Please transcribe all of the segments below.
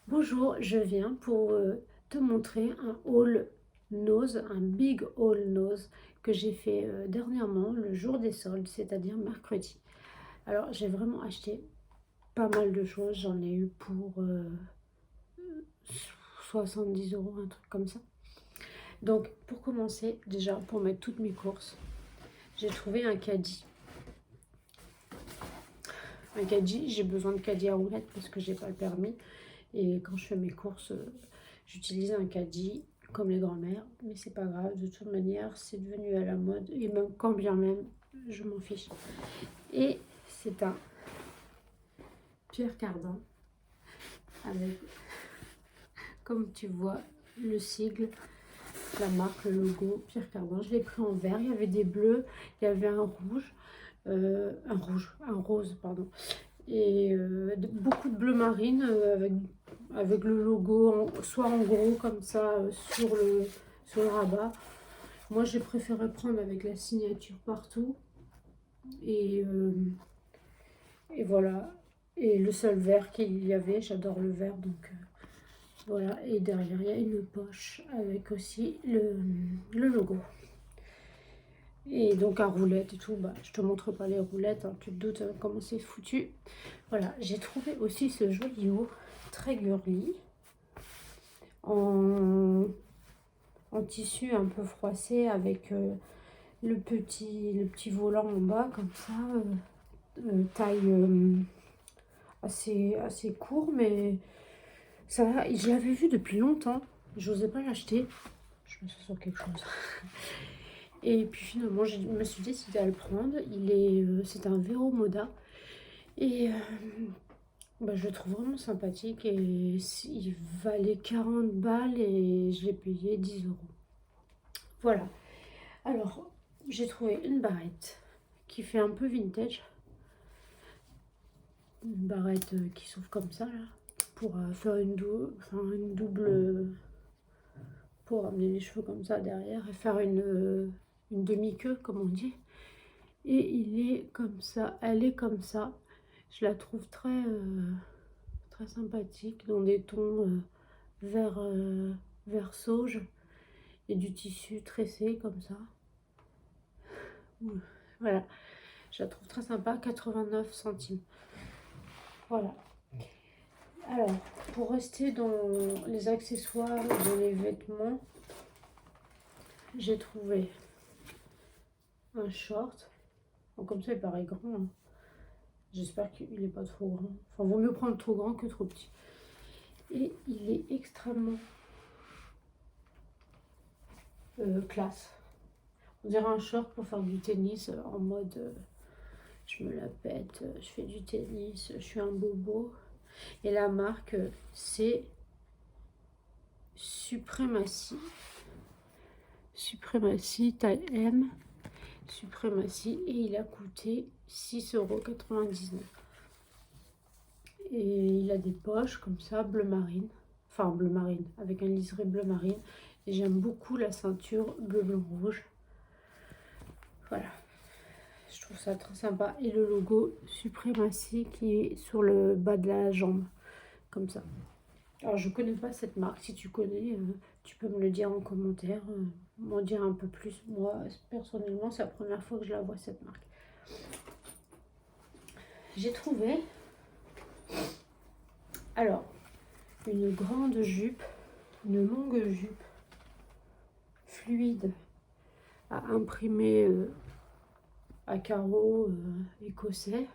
Bonjour, je viens pour te montrer un haul nose, un big haul nose que j'ai fait dernièrement le jour des soldes, c'est-à-dire mercredi. Alors j'ai vraiment acheté pas mal de choses, j'en ai eu pour 70 euros, un truc comme ça. Donc pour commencer, déjà pour mettre toutes mes courses, j'ai trouvé un caddie. Un caddie, j'ai besoin de caddie à roulettes parce que j'ai pas le permis. Et quand je fais mes courses, j'utilise un caddie comme les grands-mères, mais c'est pas grave, de toute manière, c'est devenu à la mode, et même quand bien même, je m'en fiche. Et c'est un Pierre Cardin, avec, comme tu vois, le sigle, la marque, le logo, Pierre Cardin. Je l'ai pris en vert, il y avait des bleus, il y avait un rose, pardon, et beaucoup de bleu marine avec le logo soit en gros comme ça sur le rabat. Moi j'ai préféré prendre avec la signature partout et, euh, et voilà, et le seul vert qu'il y avait, j'adore le vert, donc voilà. Et derrière il y a une poche avec aussi le logo. Et donc à roulettes et tout, bah, je te montre pas les roulettes, hein, tu te doutes comment c'est foutu. Voilà, j'ai trouvé aussi ce joli haut très girly en, en tissu un peu froissé avec le petit volant en bas comme ça, taille assez court, mais ça va. Je l'avais vu depuis longtemps, j'osais pas l'acheter, je me suis sur quelque chose. Et puis finalement, je me suis décidée à le prendre. C'est un Vero Moda. Et bah, je le trouve vraiment sympathique. Et il valait 40 balles et je l'ai payé 10 euros. Voilà. Alors, j'ai trouvé une barrette qui fait un peu vintage. Une barrette qui s'ouvre comme ça, là. Pour faire une double. Pour amener les cheveux comme ça derrière et faire une demi-queue, comme on dit. Et il est comme ça, elle est comme ça. Je la trouve très sympathique, dans des tons vert sauge et du tissu tressé comme ça. Voilà, je la trouve très sympa, 89 centimes. Voilà. Alors, pour rester dans les accessoires, dans les vêtements, j'ai trouvé un short. Bon, comme ça, il paraît grand, hein. J'espère qu'il n'est pas trop grand. Enfin, vaut mieux prendre trop grand que trop petit. Et il est extrêmement classe. On dirait un short pour faire du tennis en mode je me la pète, je fais du tennis, je suis un bobo. Et la marque c'est Supremacy. Supremacy taille M. Supremacy, et il a coûté 6,99 €. Et il a des poches comme ça, bleu marine. Enfin bleu marine, avec un liseré bleu marine. Et j'aime beaucoup la ceinture bleu blanc rouge. Voilà, je trouve ça très sympa. Et le logo Supremacy qui est sur le bas de la jambe, comme ça. Alors je connais pas cette marque, si tu connais, tu peux me le dire en commentaire, m'en dire un peu plus. Moi personnellement c'est la première fois que je la vois, cette marque. J'ai trouvé alors une grande jupe, une longue jupe fluide à imprimer à carreaux écossais.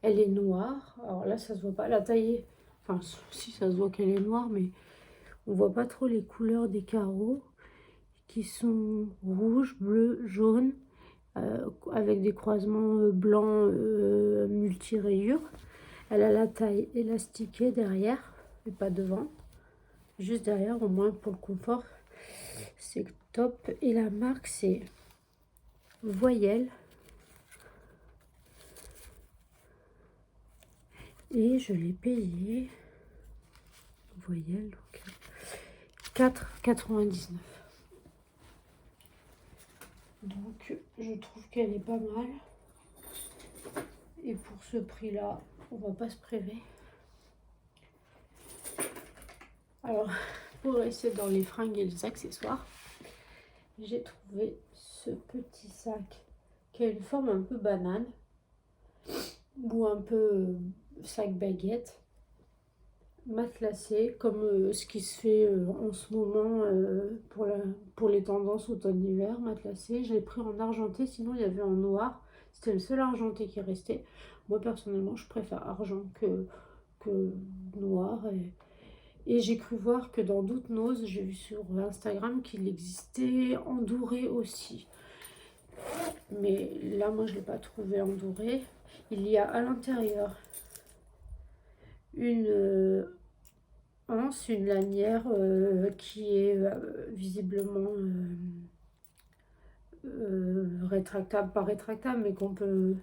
Elle est noire. Alors là, ça se voit pas. La taille, enfin, si ça se voit qu'elle est noire, mais on voit pas trop les couleurs des carreaux qui sont rouge, bleu, jaune, avec des croisements blancs multi-rayures. Elle a la taille élastiquée derrière, mais pas devant. Juste derrière, au moins pour le confort. C'est top. Et la marque, c'est Voyelle. Et je l'ai payé, Voyelle, donc 4,99 €. Donc je trouve qu'elle est pas mal. Et pour ce prix là, on va pas se priver. Alors, pour rester dans les fringues et les accessoires, j'ai trouvé ce petit sac qui a une forme un peu banane ou un peu sac baguette, matelassé, comme ce qui se fait en ce moment pour les tendances automne-hiver, matelassé. Je l'ai pris en argenté, sinon il y avait en noir. C'était le seul argenté qui restait. Moi, personnellement, je préfère argent que noir. Et j'ai cru voir que dans d'autres noses, j'ai vu sur Instagram qu'il existait en doré aussi. Mais là, moi, je ne l'ai pas trouvé en doré. Il y a à l'intérieur une anse, une lanière qui est visiblement rétractable, pas rétractable, mais qu'on peut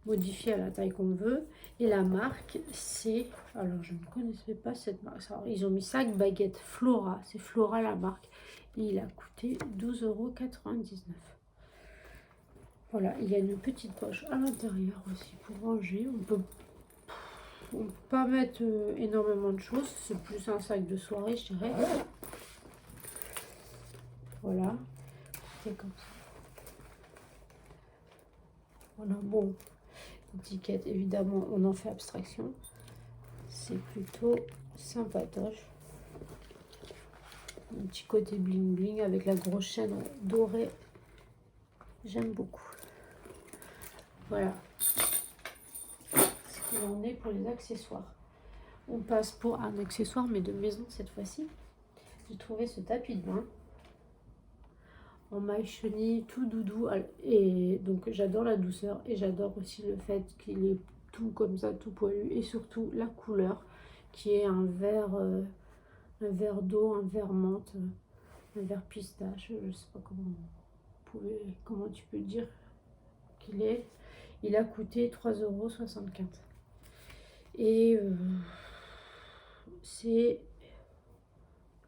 modifier à la taille qu'on veut. Et la marque, c'est... Alors, je ne connaissais pas cette marque. Alors, ils ont mis sac baguette Flora. C'est Flora la marque. Et il a coûté 12,99 €. Voilà, il y a une petite poche à l'intérieur aussi pour ranger. On peut pas mettre énormément de choses. C'est plus un sac de soirée, je dirais. Voilà. C'est comme ça. Voilà, bon. Étiquette, évidemment, on en fait abstraction. C'est plutôt sympatoche. Un petit côté bling bling avec la grosse chaîne dorée. J'aime beaucoup. Voilà ce qu'il en est pour les accessoires. On passe pour un accessoire, mais de maison cette fois-ci. J'ai trouvé ce tapis de bain en maille chenille, tout doudou. Et donc j'adore la douceur et j'adore aussi le fait qu'il est tout comme ça, tout poilu. Et surtout la couleur qui est un vert d'eau, un vert menthe, un vert pistache. Je sais pas comment tu peux dire qu'il est. Il a coûté 3,75 €. Et c'est...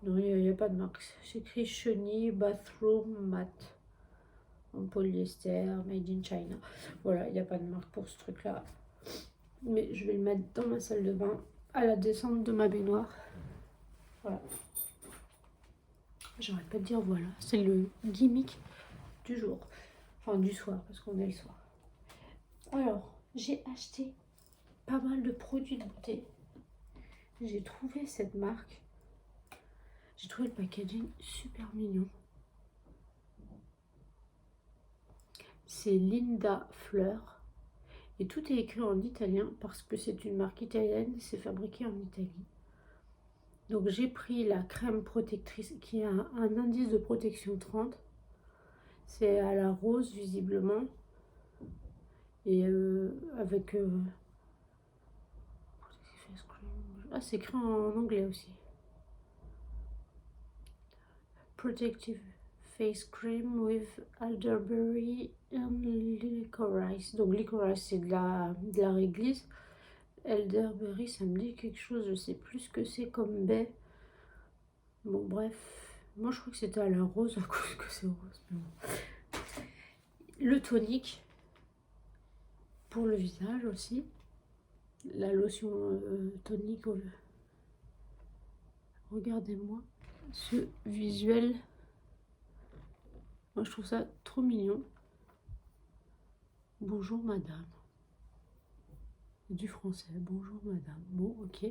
Non, il n'y a pas de marque. C'est écrit chenille bathroom mat en polyester, made in China. Voilà, il n'y a pas de marque pour ce truc-là. Mais je vais le mettre dans ma salle de bain à la descente de ma baignoire. Voilà. J'arrête pas de dire voilà. C'est le gimmick du jour. Enfin, du soir, parce qu'on est le soir. Alors, j'ai acheté pas mal de produits de beauté. J'ai trouvé cette marque. J'ai trouvé le packaging super mignon. C'est Linda Fleur. Et tout est écrit en italien parce que c'est une marque italienne. C'est fabriqué en Italie. Donc j'ai pris la crème protectrice qui a un indice de protection 30. C'est à la rose visiblement. Et avec... Ah, c'est écrit en anglais aussi. Protective face cream with elderberry and licorice. Donc licorice c'est de la réglisse. Elderberry ça me dit quelque chose, je sais plus ce que c'est comme baie. Bon bref, moi je crois que c'était à la rose à cause que c'est rose. Mais bon. Le tonique pour le visage aussi. La lotion tonique. Regardez-moi ce visuel. Moi je trouve ça trop mignon. Bonjour madame. Du français. Bonjour madame. Bon ok.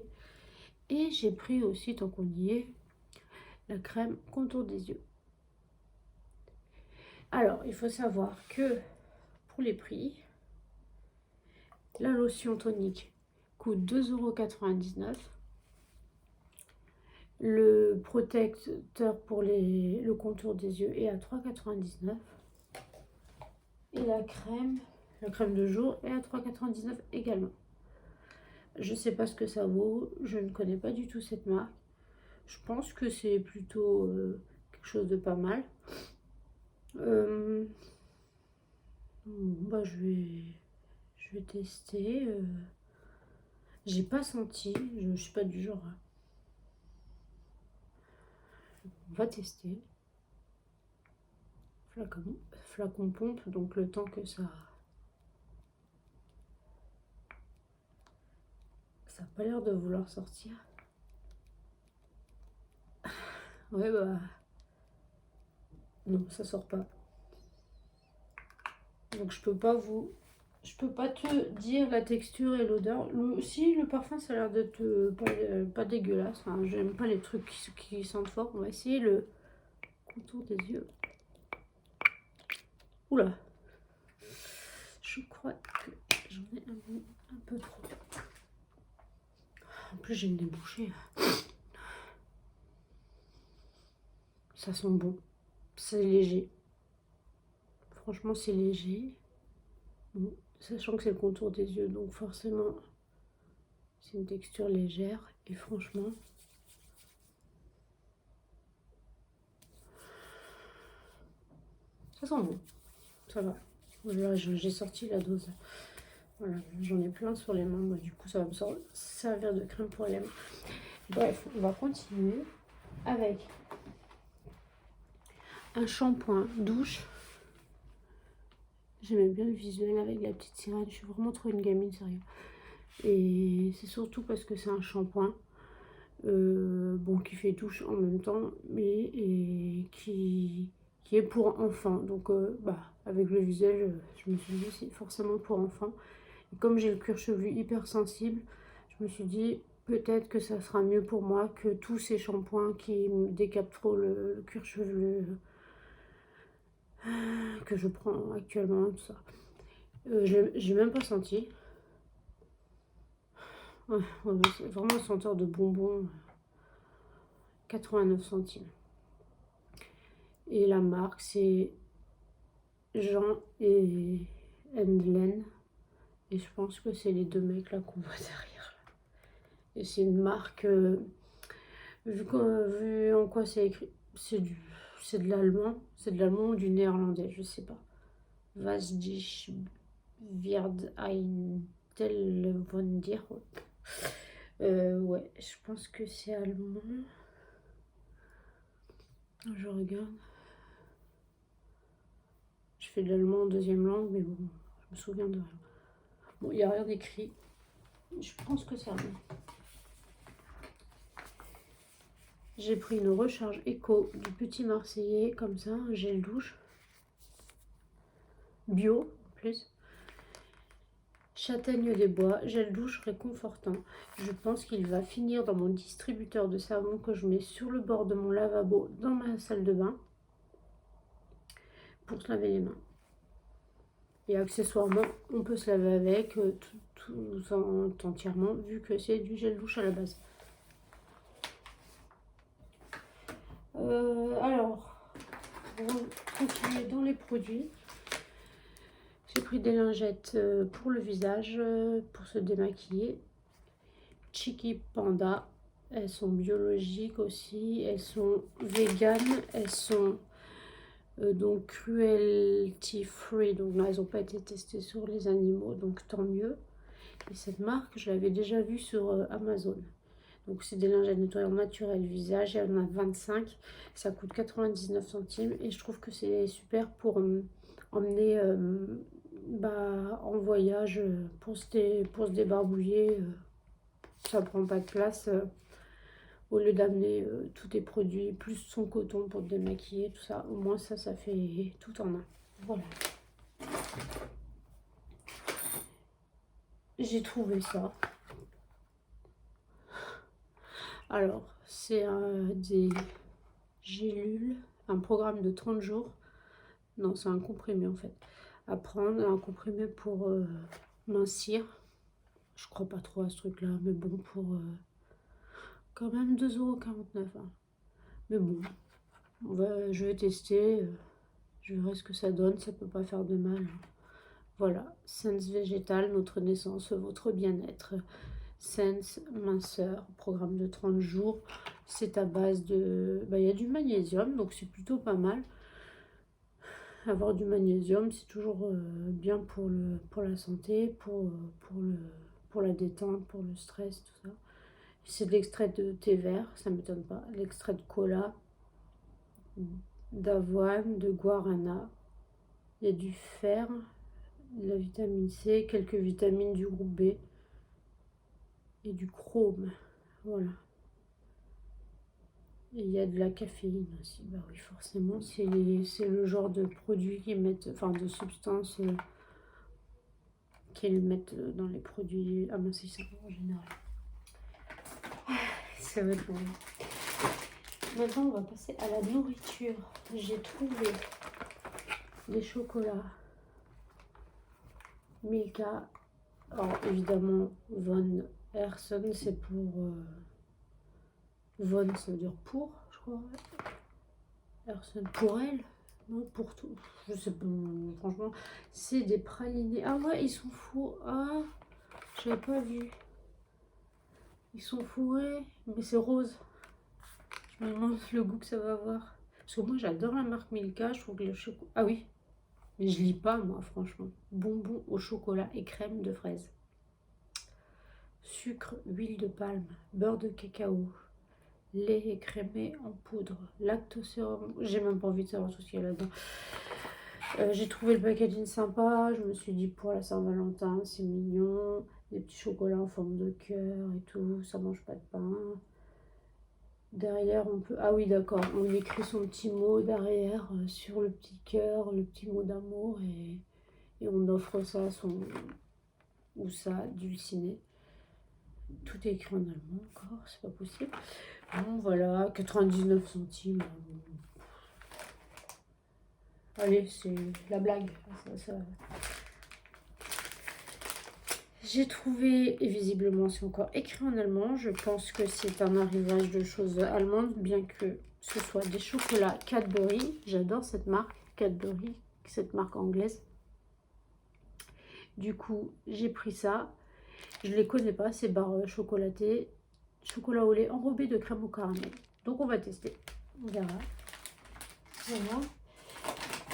Et j'ai pris aussi, tant qu'on y est, la crème contour des yeux. Alors il faut savoir que pour les prix, la lotion tonique coûte 2,99 €. Le protecteur pour le contour des yeux est à 3,99 €. Et la crème de jour est à 3,99 € également. Je sais pas ce que ça vaut, je ne connais pas du tout cette marque. Je pense que c'est plutôt quelque chose de pas mal. Bah, je vais tester. J'ai pas senti, je suis pas du genre. On va tester. Flacon pompe, donc le temps que ça n'a pas l'air de vouloir sortir. Ouais, bah... Non, ça sort pas. Donc je peux pas vous... Je peux pas te dire la texture et l'odeur. Si, le parfum, ça a l'air d'être pas dégueulasse. Enfin, j'aime pas les trucs qui sentent fort. On va essayer le contour des yeux. Oula. Je crois que j'en ai un peu trop. En plus, j'ai une débouchée. Ça sent bon. C'est léger. Franchement, c'est léger. Bon, sachant que c'est le contour des yeux, donc forcément, c'est une texture légère. Et franchement, ça sent bon. Ça va. Voilà, j'ai sorti la dose. Voilà, j'en ai plein sur les mains. Moi, du coup, ça va me servir de crème pour les mains. Bref, on va continuer avec un shampoing douche. J'aimais bien le visuel avec la petite sirène. Je suis vraiment trop une gamine, sérieux. Et c'est surtout parce que c'est un shampoing. Bon, qui fait douche en même temps, mais qui est pour enfants. Donc, avec le visuel, je me suis dit c'est forcément pour enfants. Et comme j'ai le cuir chevelu hyper sensible, je me suis dit peut-être que ça sera mieux pour moi que tous ces shampoings qui me décapent trop le cuir chevelu que je prends actuellement, tout ça. J'ai même pas senti. Ouais, c'est vraiment un senteur de bonbons. 89 centimes. Et la marque, c'est Jean et Endlen. Et je pense que c'est les deux mecs là qu'on voit derrière. Et c'est une marque, vu en quoi c'est écrit, c'est de l'allemand. C'est de l'allemand ou du néerlandais, je sais pas. Was dich wird ein Telewunder. Ouais, je pense que c'est allemand. Je regarde. Je fais de l'allemand en deuxième langue, mais bon, je me souviens de rien. Bon, il n'y a rien d'écrit. Je pense que c'est allemand. J'ai pris une recharge éco du Petit Marseillais, comme ça, un gel douche. Bio, en plus. Châtaigne des bois, gel douche réconfortant. Je pense qu'il va finir dans mon distributeur de savon que je mets sur le bord de mon lavabo dans ma salle de bain pour se laver les mains. Et accessoirement, on peut se laver avec tout entièrement, vu que c'est du gel douche à la base. Alors, pour continuer dans les produits, j'ai pris des lingettes pour le visage, pour se démaquiller. Chiki Panda, elles sont biologiques aussi, elles sont véganes, elles sont donc cruelty free, donc là elles n'ont pas été testées sur les animaux, donc tant mieux. Et cette marque, je l'avais déjà vue sur Amazon. Donc c'est des lingettes nettoyantes naturelles visage, il y en a 25, ça coûte 99 centimes et je trouve que c'est super pour emmener en voyage, pour se débarbouiller, ça prend pas de place, au lieu d'amener tous tes produits, plus son coton pour te démaquiller, tout ça, au moins ça fait tout en un. Voilà. J'ai trouvé ça. Alors, c'est des gélules, un programme de 30 jours. Non, c'est un comprimé en fait. À prendre, un comprimé pour mincir. Je crois pas trop à ce truc-là, mais bon, pour quand même 2,49 €. Hein. Mais bon, je vais tester. Je verrai ce que ça donne, ça peut pas faire de mal. Voilà, Sense Végétal, notre naissance, votre bien-être. Sense minceur, programme de 30 jours. C'est à base de... il y a du magnésium, donc c'est plutôt pas mal. Avoir du magnésium, c'est toujours bien pour la santé, pour la détente, pour le stress, tout ça. C'est de l'extrait de thé vert, ça m'étonne pas. L'extrait de cola, d'avoine, de guarana. Il y a du fer, de la vitamine C, quelques vitamines du groupe B et du chrome. Voilà. Et il y a de la caféine aussi. Bah oui, forcément, c'est le genre de produit qu'ils mettent, enfin de substance qu'ils mettent dans les produits amincissants en général. Ça va être bon. Maintenant, on va passer à la nourriture. J'ai trouvé des chocolats Milka. Alors, évidemment, Von Hersen, c'est pour... Von, ça veut dire pour, je crois. Hersen, pour elle. Non, pour tout. Je sais pas, franchement. C'est des pralinés. Ah ouais, ils sont fous. Ah, j'avais pas vu. Ils sont fourrés, mais c'est rose. Je me demande le goût que ça va avoir. Parce que moi, j'adore la marque Milka. Je trouve que le chocolat... Ah oui, mais je lis pas, moi, franchement. Bonbons au chocolat et crème de fraise. Sucre, huile de palme, beurre de cacao, lait écrémé en poudre, lactosérum. J'ai même pas envie de savoir tout ce qu'il y a là-dedans. J'ai trouvé le packaging sympa. Je me suis dit pour la Saint-Valentin, c'est mignon. Des petits chocolats en forme de cœur et tout. Ça mange pas de pain. Derrière, on peut... Ah oui, d'accord. On écrit son petit mot derrière sur le petit cœur, le petit mot d'amour. Et on offre ça à son... Ou ça, dulciné. Tout est écrit en allemand encore, c'est pas possible. Bon, voilà, 99 centimes. Allez, c'est la blague. Ça. J'ai trouvé, et visiblement c'est encore écrit en allemand, je pense que c'est un arrivage de choses allemandes, bien que ce soit des chocolats Cadbury. J'adore cette marque, Cadbury, cette marque anglaise. Du coup, j'ai pris ça. Je les connais pas, ces barres chocolatées. Chocolat au lait enrobé de crème au caramel. Donc on va tester. On verra. Voilà.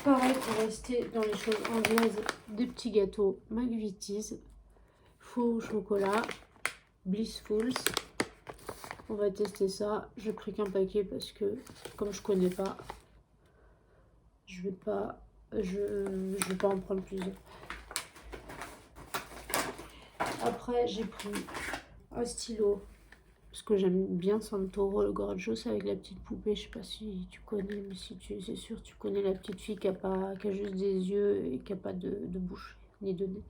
Pareil, pour rester dans les choses anglaises, des petits gâteaux McVitie's. Faux chocolat. Blissfuls. On va tester ça. Je pris qu'un paquet parce que comme je connais pas, je vais pas en prendre plusieurs. Après, j'ai pris un stylo parce que j'aime bien Santoro, le Gorgeous avec la petite poupée. Je sais pas si tu connais, mais si tu, c'est sûr, tu connais la petite fille qui a juste des yeux et qui a pas de bouche ni de nez.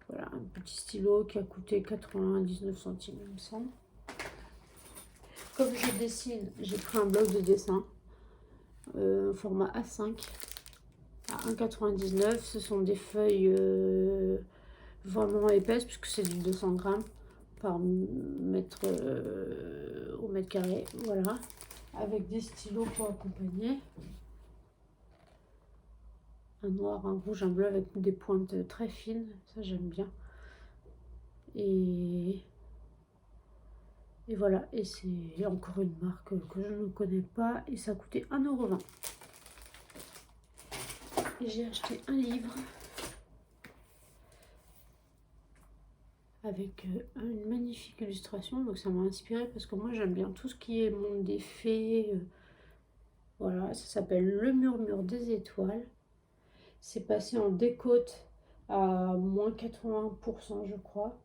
Voilà, un petit stylo qui a coûté 99 centimes, il me semble. Comme je dessine, j'ai pris un bloc de dessin, format A5 à 1,99 €. Ce sont des feuilles vraiment épaisses puisque c'est du 200 grammes par mètre au mètre carré, voilà, avec des stylos pour accompagner, un noir, un rouge, un bleu avec des pointes très fines, ça j'aime bien, et voilà, et c'est encore une marque que je ne connais pas et ça a coûté 1,20 €. Et j'ai acheté un livre avec une magnifique illustration, donc ça m'a inspiré parce que moi j'aime bien tout ce qui est monde des fées. Voilà, ça s'appelle Le Murmure des étoiles. C'est passé en décote à moins 80%, je crois.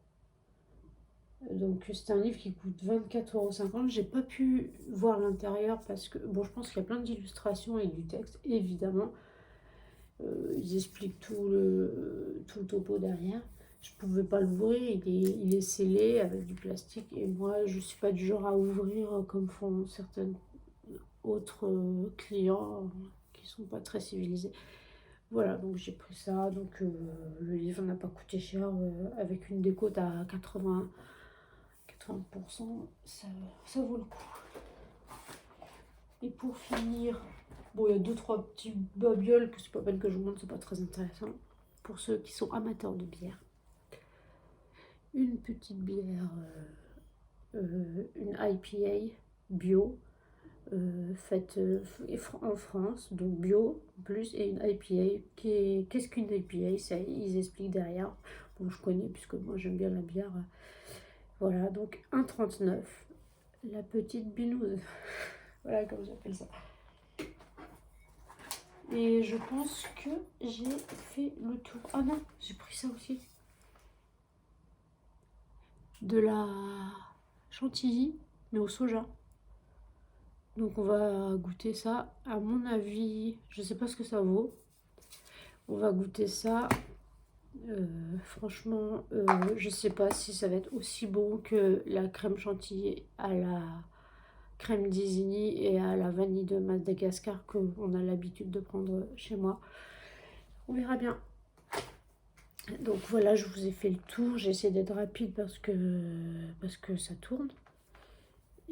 Donc c'est un livre qui coûte 24,50 €. J'ai pas pu voir l'intérieur parce que, bon, je pense qu'il y a plein d'illustrations et du texte, évidemment. Ils expliquent tout le topo derrière. Je pouvais pas l'ouvrir, il est scellé avec du plastique et moi je suis pas du genre à ouvrir comme font certains autres clients qui sont pas très civilisés. Voilà, donc j'ai pris ça. Donc le livre n'a pas coûté cher avec une décote à 80%, ça vaut le coup. Et pour finir, bon, il y a 2-3 petits babioles que c'est pas peine que je vous montre, c'est pas très intéressant pour ceux qui sont amateurs de bière. Une petite bière, une IPA bio, faite en France, donc bio en plus, et une IPA. Qu'est-ce qu'une IPA? Ça, ils expliquent derrière. Bon, je connais puisque moi j'aime bien la bière. Voilà, donc 1,39 €. La petite binouse. Voilà comme j'appelle ça. Et je pense que j'ai fait le tour. Ah non, j'ai pris ça aussi. De la chantilly, mais au soja. Donc on va goûter ça. À mon avis, je sais pas ce que ça vaut. On va goûter ça. Franchement, je sais pas si ça va être aussi bon que la crème chantilly à la crème d'Isigny et à la vanille de Madagascar qu'on a l'habitude de prendre chez moi. On verra bien. Donc voilà, je vous ai fait le tour. J'ai essayé d'être rapide parce que ça tourne.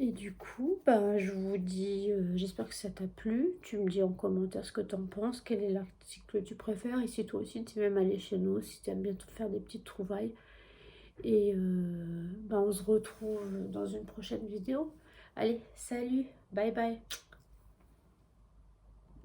Et du coup, bah, je vous dis, j'espère que ça t'a plu. Tu me dis en commentaire ce que tu en penses, quel est l'article que tu préfères. Et si toi aussi tu aimes aller chez nous, si tu aimes bien te faire des petites trouvailles. Et bah, on se retrouve dans une prochaine vidéo. Allez, salut, bye bye.